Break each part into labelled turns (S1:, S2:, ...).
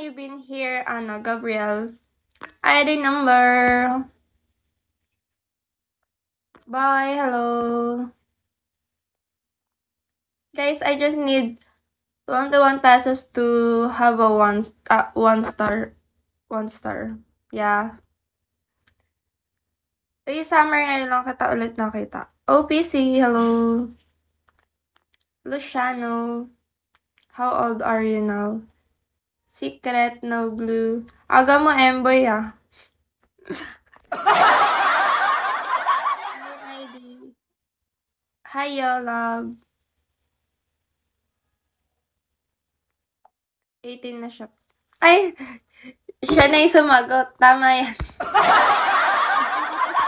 S1: you been here, Gabriel? ID number. Bye, hello. Guys, I just need 21 pesos to have a one star. One star. Yeah. Summer ngayon lang kita ulit nakita. OPC, hello. Luciano. How old are you now? Secret, no glue. Aga mo, Emboy, ah. Hi, ID. Hi, Yolab. 18 na siya. Ay! Siya na yung sumagot. Tama yan.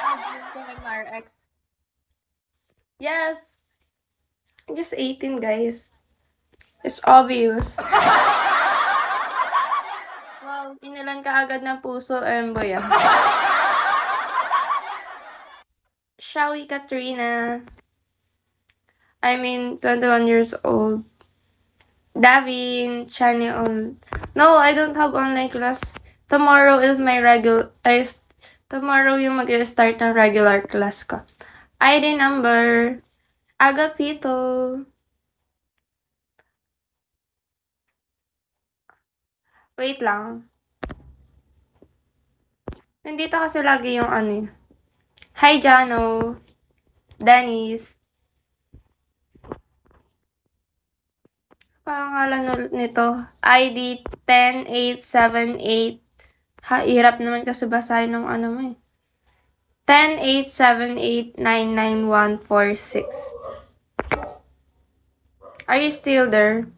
S1: Admin ko kay MarX. Yes! Just 18, guys. It's obvious. Wow, inilan ka agad ng puso, Emboy, ah. Shawi Katrina. I mean, 21 years old. Davin, Shani on. No, I don't have online class. Tomorrow is my tomorrow yung mag-start ng regular class ko. ID number. Agapito. Wait lang. Nandito kasi lagi yung ano. Hi, Jano. Dennis. Pangalan ulit nito. ID 10878. Hirap naman kasi basahin ng ano mo eh. 10878999146. Are you still there?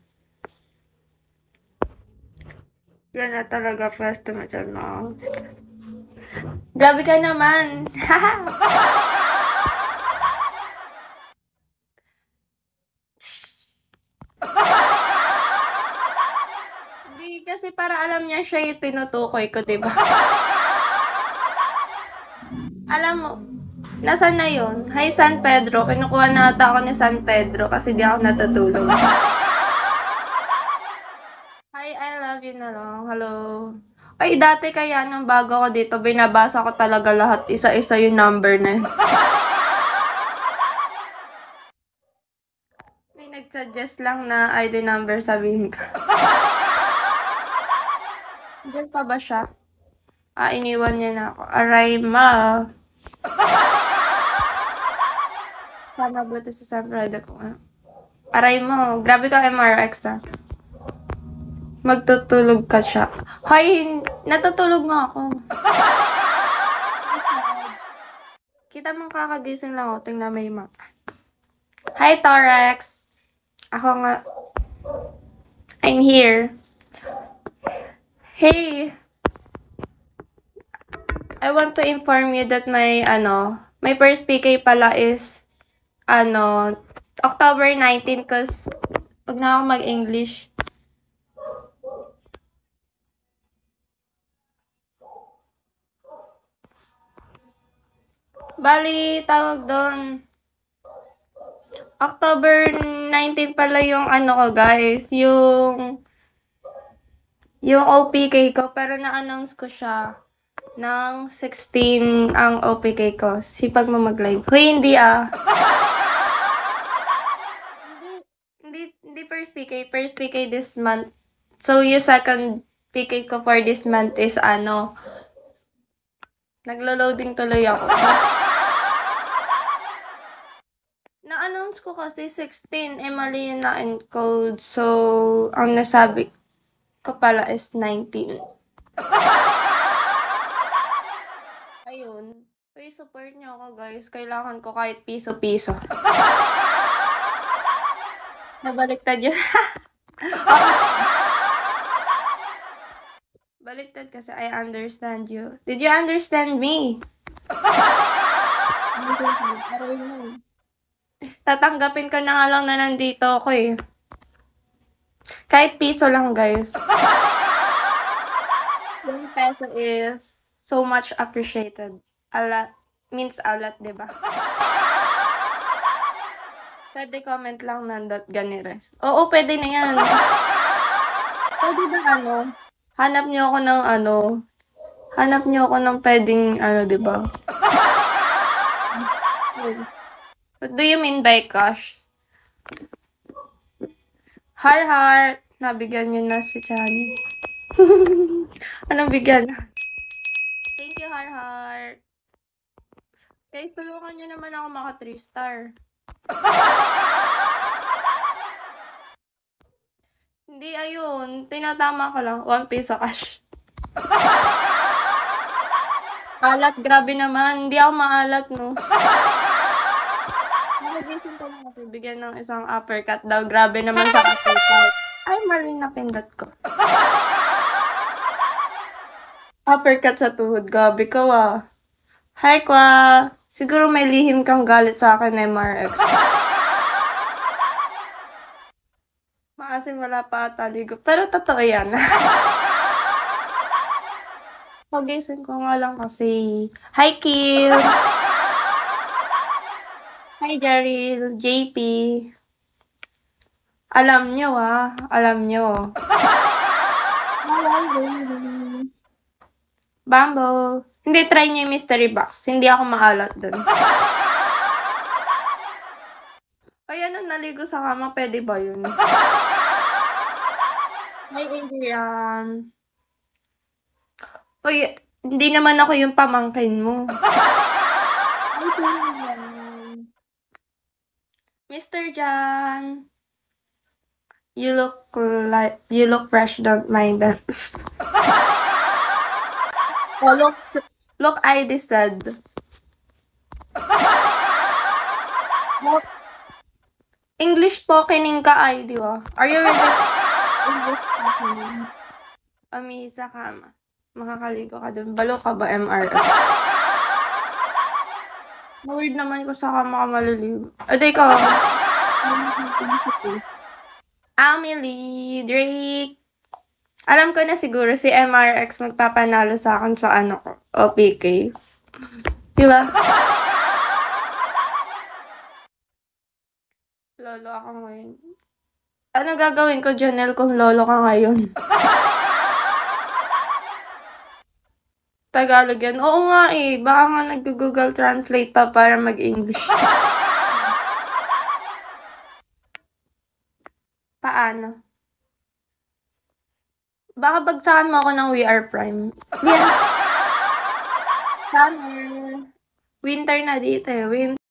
S1: Yan na talaga, first mo dyan, no? Grabe ka naman! Hindi, kasi para alam niya siya yung tinutukoy ko, diba? Alam mo, nasaan na yun? Hi, San Pedro. Kinukuha na ata ako ni San Pedro kasi di ako natutulog. Hi, I love you na lang. Hello. Ay, dati kaya nung bago ako dito, binabasa ko talaga lahat. Isa-isa yung number na yun. May nag-suggest lang na ID number, sabihin ko. Diyan pa ba siya? Iniwan niya na ako. Aray, ma. Tama ba ito sa San Pedro ko? Aray mo. Grabe ka, MRX, ah. Magtutulog ka siya. Hoy, natutulog nga ako. Kita mong kakagising lang ako. Tingnan may mapa. Hi, Torex. Ako nga. I'm here. Hey. I want to inform you that my first PK pala is, October 19 cause wag na ako mag-English. Bali, tawag doon. October 19 pala yung ko, guys. Yung OPK ko. Pero na-announce ko siya. Ng 16 ang OPK ko. Sipag mo mag-live. Hoy, hindi ah. Hindi first PK. First PK this month. So, yung second PK ko for this month is naglo-loading tuloy ako. Na-announce ko kasi 16. Mali yung na-encode. So, ang nasabi ko pala is 19. Ayun. Uy, support niyo ako, guys. Kailangan ko kahit piso-piso. Nabaliktad yun. Baliktad kasi I understand you. Did you understand me? Tatanggapin ko na nga lang na nandito ako eh. Kahit piso lang, guys. 1 peso is so much appreciated. A lot. Means a lot, diba? Pwede comment lang nandot ganires. Oo, pwede na yan. Pwede ba Hanap niyo ako ng ano, hanap niyo ako ng pwedeng ano, 'di ba? What do you mean by crush? Har, nabigyan niyo na si Chani. Anong bigyan? Thank you, Har. Guys, tulungan niyo naman ako maka 3 star. Hindi, ayun. Tinatama ko lang. 1 piso cash. Alat, grabe naman. Hindi ako maalat, no? Nakagising ko lang kasi bigyan ng isang uppercut daw. Grabe naman sa uppercut. Ay, mali na pindot ko. Uppercut sa tuhod. Gabi ka, ah. Hi, Kwa. Siguro may lihim kang galit sa akin, MRX. Maasim wala pa taligo. Pero totoo yan. Pagising ko nga lang kasi. Hi, Kill. Hi, Jaril. JP. Alam nyo, ah. Alam nyo. Hello, baby. Bambo. Hindi, try nyo yung mystery box. Hindi ako maalat dun. Ay, ano, naligo sa kama. Pwede ba yun? Hi, Adrian. Uy, hindi naman ako yung pamangkin mo. Mr. Jan. You look fresh, don't mind that. Oh, look, ID said. Look. English po, kining ka, ID, oh. Are you ready? English po, kining. Amisa ka, ma. Makakaligo ka dun. Balo ka ba, MR? Na-weird naman ko sa kama ka maliligo. Aday ka. Amelie, Drake. Alam ko na siguro si MRX magpapanalo sa akin sa ano ko, OPK. Diba? Lolo ako ngayon. Ano gagawin ko, Janelle, kung lolo ka ngayon? Tagalog yan. Oo nga eh. Baka nga nag-Google Translate pa para mag-English. Paano? Baka bagsakan mo ako ng We Are Prime. Yeah. Summer. Winter na dito eh. Winter.